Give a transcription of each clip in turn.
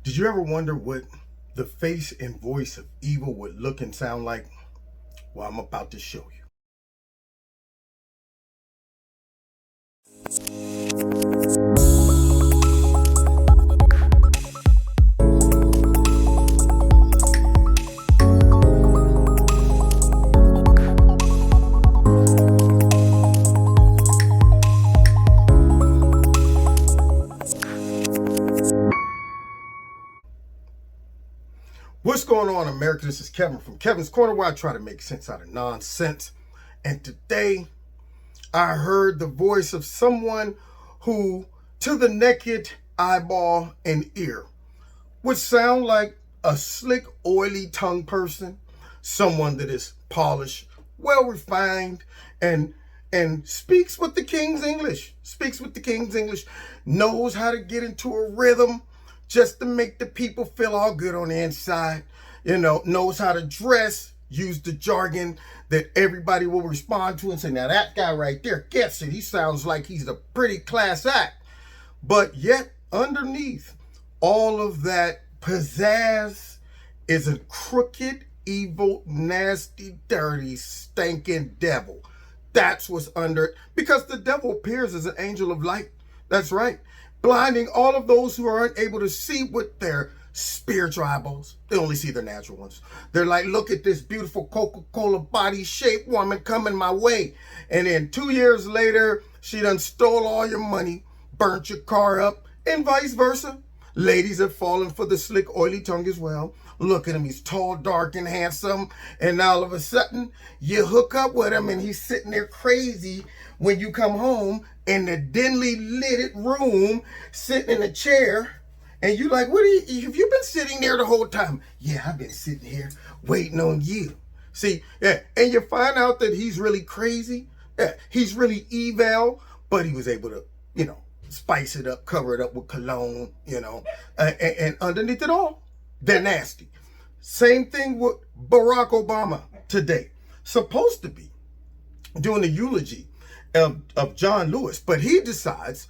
Did you ever wonder what the face and voice of evil would look and sound like? Well, I'm about to show you. What's going on, America? This is Kevin from Kevin's Corner, where I try to make sense out of nonsense. And today, I heard the voice of someone who, to the naked eyeball and ear, would sound like a slick, oily tongue person, someone that is polished, well refined, and speaks with the King's English, knows how to get into a rhythm just to make the people feel all good on the inside, knows how to dress, use the jargon that everybody will respond to and say, now that guy right there gets it. He sounds like he's a pretty class act. But yet underneath all of that pizzazz is a crooked, evil, nasty, dirty, stinking devil. That's what's under it, because the devil appears as an angel of light. That's right. Blinding all of those who aren't able to see with their spiritual eyeballs. They only see their natural ones. They're like, look at this beautiful Coca-Cola body-shaped woman coming my way. And then 2 years later, she done stole all your money, burnt your car up, and vice versa. Ladies have fallen for the slick, oily tongue as well. Look at him. He's tall, dark, and handsome. And now all of a sudden, you hook up with him, and he's sitting there crazy when you come home in the dimly lit room, sitting in a chair. And you like, have you been sitting there the whole time? Yeah, I've been sitting here waiting on you. See, yeah, and you find out that he's really crazy. Yeah, he's really evil, but he was able to, spice it up, cover it up with cologne, and underneath it all, they're nasty. Same thing with Barack Obama today. Supposed to be doing the eulogy of John Lewis, but he decides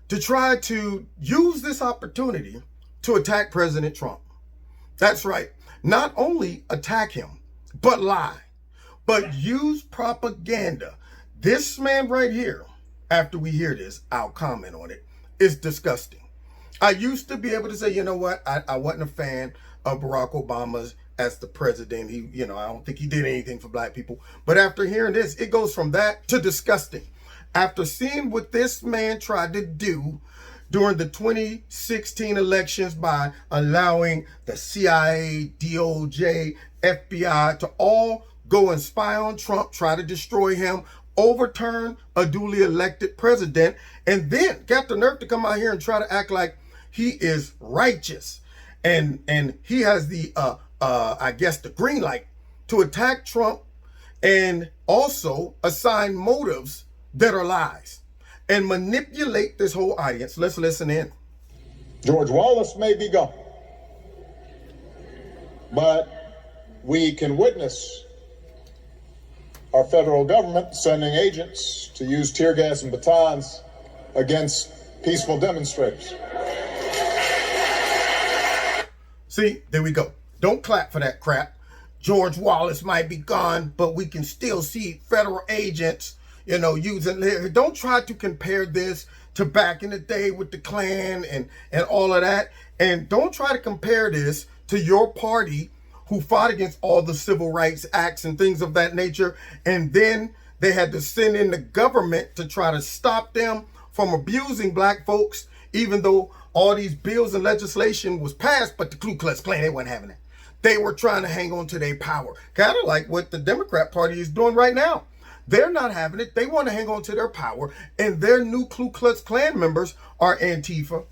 to try to use this opportunity to attack President Trump. That's right. Not only attack him, but lie, but use propaganda. This man right here, after we hear this, I'll comment on it, is disgusting. I used to be able to say, you know what, I wasn't a fan of Barack Obama's as the president. I don't think he did anything for black people. But after hearing this, it goes from that to disgusting. After seeing what this man tried to do during the 2016 elections by allowing the CIA, DOJ, FBI to all go and spy on Trump, try to destroy him, overturn a duly elected president, and then got the nerve to come out here and try to act like he is righteous. And he has the, I guess, the green light to attack Trump and also assign motives that are lies and manipulate this whole audience. Let's listen in. George Wallace may be gone, but we can witness our federal government sending agents to use tear gas and batons against peaceful demonstrators. See, there we go. Don't clap for that crap. George Wallace might be gone, but we can still see federal agents, using. Don't try to compare this to back in the day with the Klan and all of that. And don't try to compare this to your party who fought against all the civil rights acts and things of that nature. And then they had to send in the government to try to stop them from abusing black folks, even though all these bills and legislation was passed. But the Ku Klux Klan, they weren't having it. They were trying to hang on to their power. Kind of like what the Democrat Party is doing right now. They're not having it. They want to hang on to their power. And their new Ku Klux Klan members are Antifa,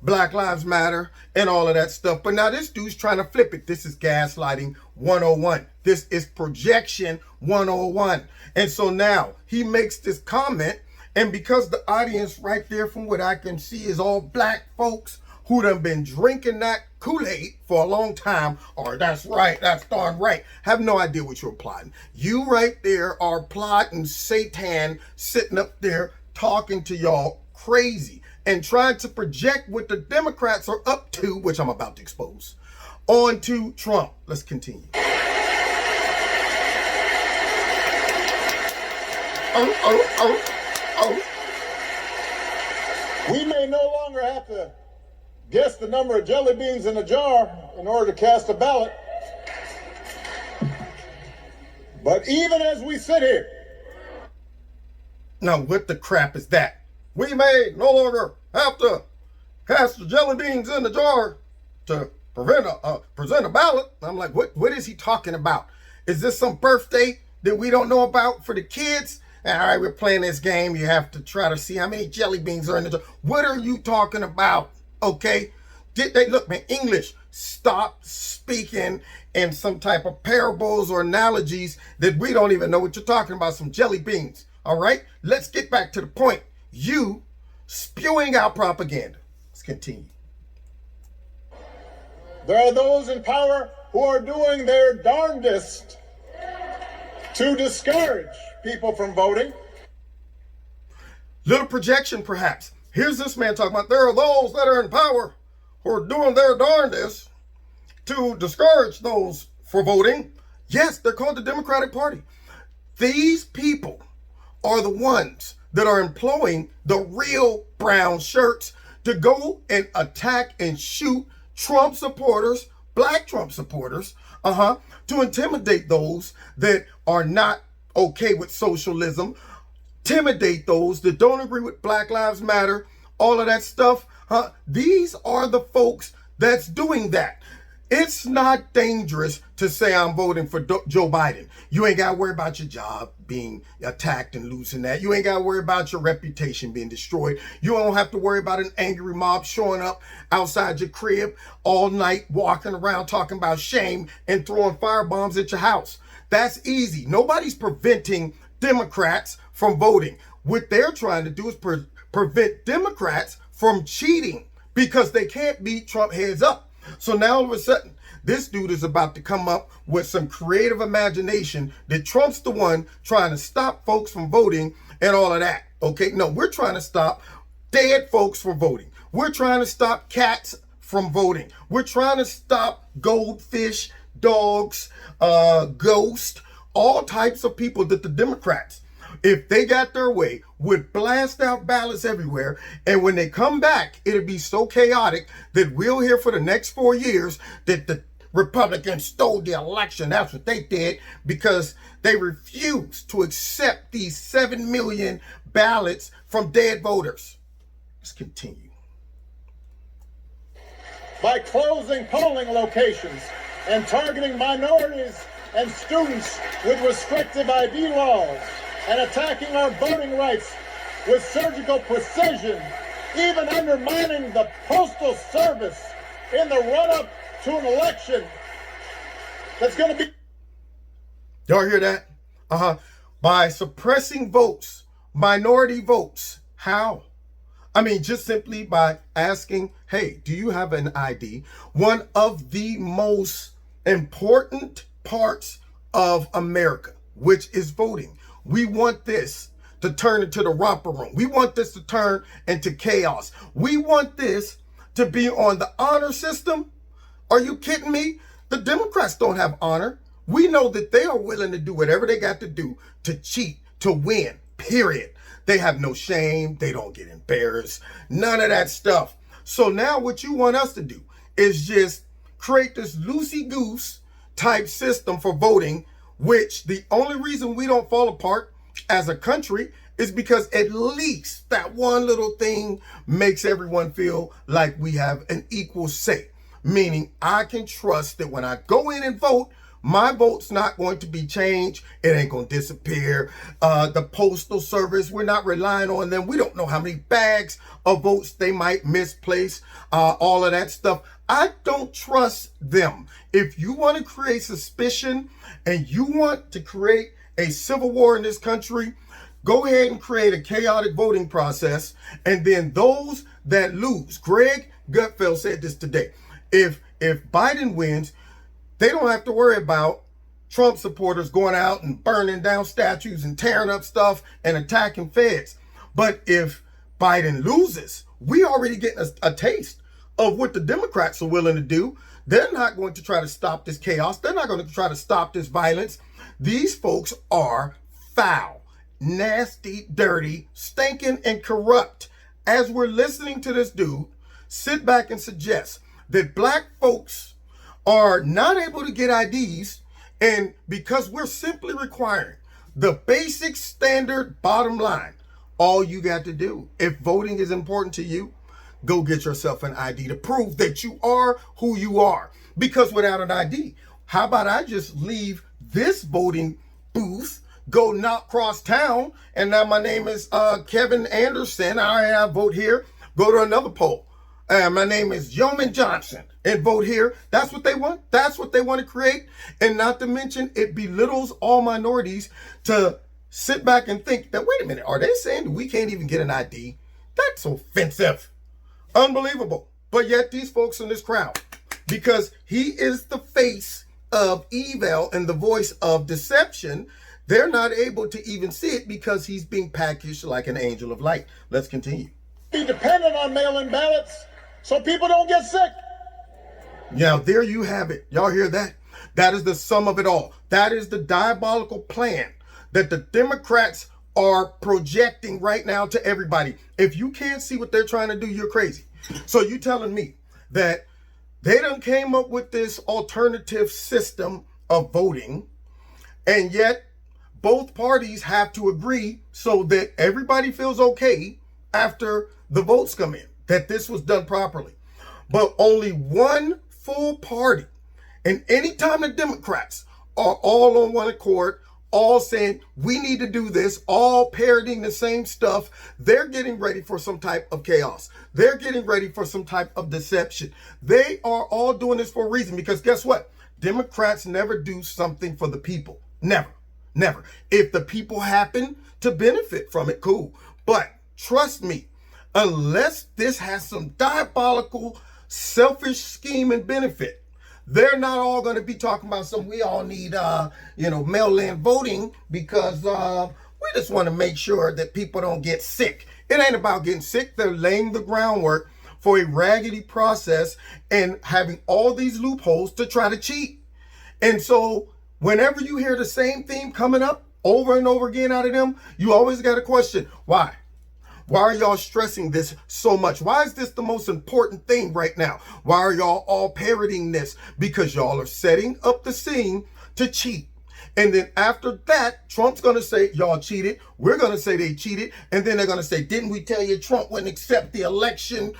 Black Lives Matter, and all of that stuff. But now this dude's trying to flip it. This is gaslighting 101. This is projection 101. And so now he makes this comment. And because the audience right there, from what I can see, is all black folks who done been drinking that Kool-Aid for a long time, or that's right, that's darn right, have no idea what you're plotting. You right there are plotting Satan, sitting up there talking to y'all crazy. and trying to project what the Democrats are up to, which I'm about to expose, onto Trump. Let's continue. We may no longer have to guess the number of jelly beans in a jar in order to cast a ballot. But even as we sit here. Now, what the crap is that? We may no longer have to cast the jelly beans in the jar to present a ballot. I'm like, what is he talking about? Is this some birthday that we don't know about for the kids? All right, we're playing this game. You have to try to see how many jelly beans are in the jar. What are you talking about? Okay? Look, man, English, stop speaking in some type of parables or analogies that we don't even know what you're talking about, some jelly beans. All right? Let's get back to the point. You spewing out propaganda. Let's continue. There are those in power who are doing their darndest to discourage people from voting. Little projection, perhaps. Here's this man talking about there are those that are in power who are doing their darndest to discourage those for voting. Yes, they're called the Democratic Party. These people are the ones that are employing the real brown shirts to go and attack and shoot Trump supporters, black Trump supporters, to intimidate those that are not okay with socialism, intimidate those that don't agree with Black Lives Matter, all of that stuff. These are the folks that's doing that. It's not dangerous to say I'm voting for Joe Biden. You ain't got to worry about your job being attacked and losing that. You ain't got to worry about your reputation being destroyed. You don't have to worry about an angry mob showing up outside your crib all night, walking around talking about shame and throwing firebombs at your house. That's easy. Nobody's preventing Democrats from voting. What they're trying to do is prevent Democrats from cheating because they can't beat Trump heads up. So now all of a sudden, this dude is about to come up with some creative imagination that Trump's the one trying to stop folks from voting and all of that. Okay, no, we're trying to stop dead folks from voting. We're trying to stop cats from voting. We're trying to stop goldfish, dogs, ghosts, all types of people that the Democrats, if they got their way, would blast out ballots everywhere. And when they come back, it'll be so chaotic that we'll hear for the next 4 years that the Republicans stole the election. That's what they did because they refused to accept these 7 million ballots from dead voters. Let's continue. By closing polling locations and targeting minorities and students with restrictive ID laws, and attacking our voting rights with surgical precision, even undermining the Postal Service in the run-up to an election that's going to be... Y'all hear that? By suppressing votes, minority votes. How? I mean, just simply by asking, hey, do you have an ID? One of the most important parts of America, which is voting. We want this to turn into the romper room. We want this to turn into chaos. We want this to be on the honor system. Are you kidding me? The Democrats don't have honor. We know that they are willing to do whatever they got to do to cheat, to win, period. They have no shame. They don't get embarrassed. None of that stuff. So now what you want us to do is just create this loosey-goose type system for voting, which the only reason we don't fall apart as a country is because at least that one little thing makes everyone feel like we have an equal say. Meaning I can trust that when I go in and vote, my vote's not going to be changed. It ain't going to disappear. The Postal Service, we're not relying on them. We don't know how many bags of votes they might misplace, all of that stuff. I don't trust them. If you want to create suspicion and you want to create a civil war in this country, go ahead and create a chaotic voting process. And then those that lose, Greg Gutfeld said this today, if Biden wins, they don't have to worry about Trump supporters going out and burning down statues and tearing up stuff and attacking feds. But if Biden loses, we already getting a taste of what the Democrats are willing to do. They're not going to try to stop this chaos. They're not going to try to stop this violence. These folks are foul, nasty, dirty, stinking, and corrupt. As we're listening to this dude sit back and suggest that black folks are not able to get IDs, and because we're simply requiring the basic standard bottom line, all you got to do, if voting is important to you, go get yourself an ID to prove that you are who you are. Because without an ID, how about I just leave this voting booth, go knock cross town, and now my name is Kevin Anderson. I vote here. Go to another poll. My name is Yeoman Johnson and vote here. That's what they want. That's what they want to create. And not to mention, it belittles all minorities to sit back and think that, wait a minute, are they saying that we can't even get an ID? That's offensive. Unbelievable. But yet these folks in this crowd, because he is the face of evil and the voice of deception, they're not able to even see it because he's being packaged like an angel of light. Let's continue. Be dependent on mail-in ballots so people don't get sick. Now, there you have it. Y'all hear that? That is the sum of it all. That is the diabolical plan that the Democrats are projecting right now to everybody. If you can't see what they're trying to do, you're crazy. So you telling me that they done came up with this alternative system of voting, and yet both parties have to agree so that everybody feels okay after the votes come in, that this was done properly. But only one full party, and anytime the Democrats are all on one accord, all saying we need to do this, all parroting the same stuff, they're getting ready for some type of chaos. They're getting ready for some type of deception. They are all doing this for a reason, because guess what? Democrats never do something for the people. Never. Never. If the people happen to benefit from it, cool. But trust me, unless this has some diabolical, selfish scheme and benefit, they're not all going to be talking about some, we all need, mail-in voting because we just want to make sure that people don't get sick. It ain't about getting sick. They're laying the groundwork for a raggedy process and having all these loopholes to try to cheat. And so whenever you hear the same theme coming up over and over again out of them, you always got to question, why? Why are y'all stressing this so much? Why is this the most important thing right now? Why are y'all all parroting this? Because y'all are setting up the scene to cheat. And then after that, Trump's going to say, y'all cheated. We're going to say they cheated. And then they're going to say, didn't we tell you Trump wouldn't accept the election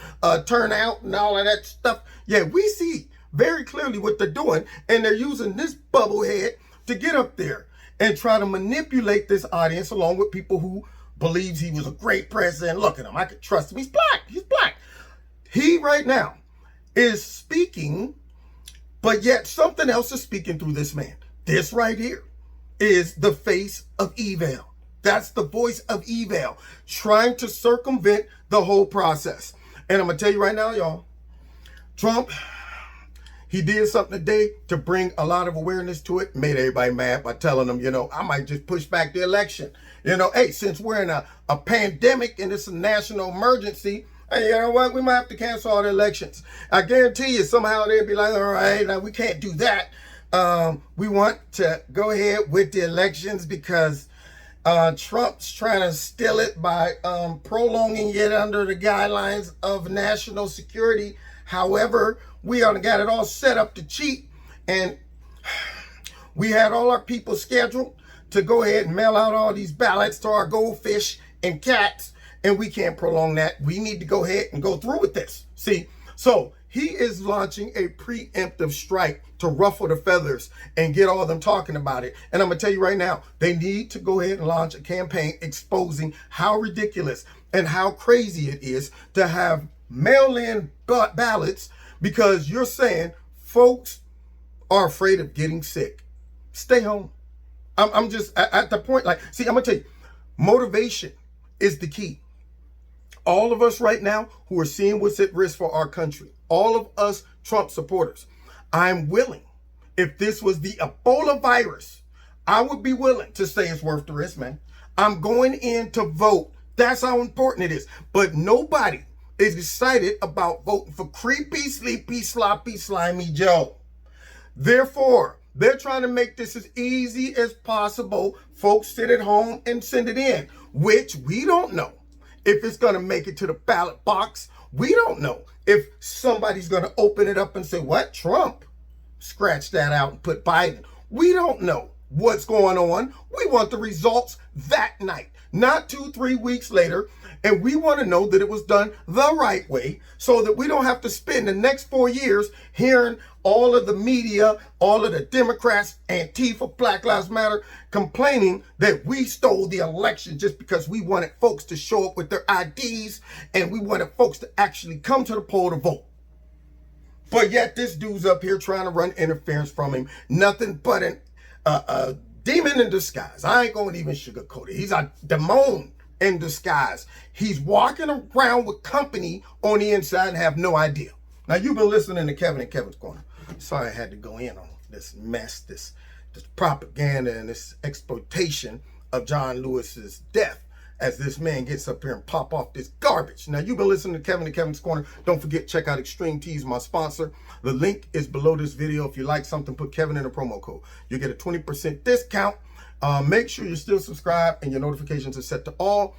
turnout and all of that stuff? Yeah, we see very clearly what they're doing. And they're using this bubblehead to get up there and try to manipulate this audience along with people who believes he was a great president. Look at him. I could trust him. He's black. He's black. He right now is speaking, but yet something else is speaking through this man. This right here is the face of evil. That's the voice of evil trying to circumvent the whole process. And I'm going to tell you right now, y'all, Trump, he did something today to bring a lot of awareness to it, made everybody mad by telling them, I might just push back the election. Hey, since we're in a pandemic and it's a national emergency, hey, you know what? We might have to cancel all the elections. I guarantee you somehow they'll be like, all right, now we can't do that. We want to go ahead with the elections because Trump's trying to steal it by prolonging it under the guidelines of national security. However, we got it all set up to cheat, and we had all our people scheduled to go ahead and mail out all these ballots to our goldfish and cats, and we can't prolong that. We need to go ahead and go through with this. See, so he is launching a preemptive strike to ruffle the feathers and get all of them talking about it. And I'm going to tell you right now, they need to go ahead and launch a campaign exposing how ridiculous and how crazy it is to have mail-in ballots because you're saying folks are afraid of getting sick. Stay home. I'm just at the point, I'm going to tell you, motivation is the key. All of us right now who are seeing what's at risk for our country, all of us Trump supporters, I'm willing, if this was the Ebola virus, I would be willing to say it's worth the risk, man. I'm going in to vote. That's how important it is. But nobody is excited about voting for creepy, sleepy, sloppy, slimy Joe. Therefore, they're trying to make this as easy as possible. Folks sit at home and send it in, which we don't know if it's going to make it to the ballot box. We don't know if somebody's going to open it up and say, what, Trump? Scratch that out and put Biden. We don't know what's going on. We want the results that night, not 2-3 weeks later. And we want to know that it was done the right way so that we don't have to spend the next 4 years hearing all of the media, all of the Democrats, Antifa, Black Lives Matter, complaining that we stole the election just because we wanted folks to show up with their IDs and we wanted folks to actually come to the poll to vote. But yet this dude's up here trying to run interference from him. Nothing but a demon in disguise. I ain't going to even sugarcoat it. He's a demon in disguise. He's walking around with company on the inside and have no idea. Now, you've been listening to Kevin and Kevin's Corner. Sorry I had to go in on this mess, this propaganda and this exploitation of John Lewis's death as this man gets up here and pop off this garbage. Now, you've been listening to Kevin and Kevin's Corner. Don't forget, check out Extreme Tees, my sponsor. The link is below this video. If you like something, put Kevin in a promo code. You get a 20% discount. Make sure you're still subscribed and your notifications are set to all.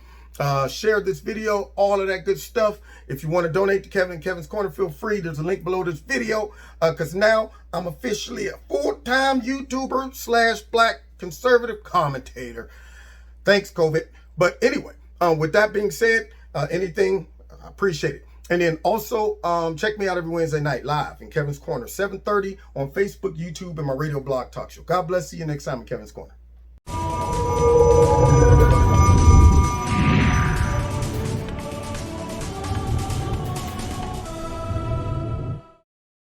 Share this video, all of that good stuff. If you want to donate to Kevin and Kevin's Corner, feel free. There's a link below this video because now I'm officially a full-time YouTuber / black conservative commentator. Thanks, COVID. But anyway, with that being said, I appreciate it. And then also check me out every Wednesday night live in Kevin's Corner, 7:30 on Facebook, YouTube, and my radio blog talk show. God bless. See you next time in Kevin's Corner.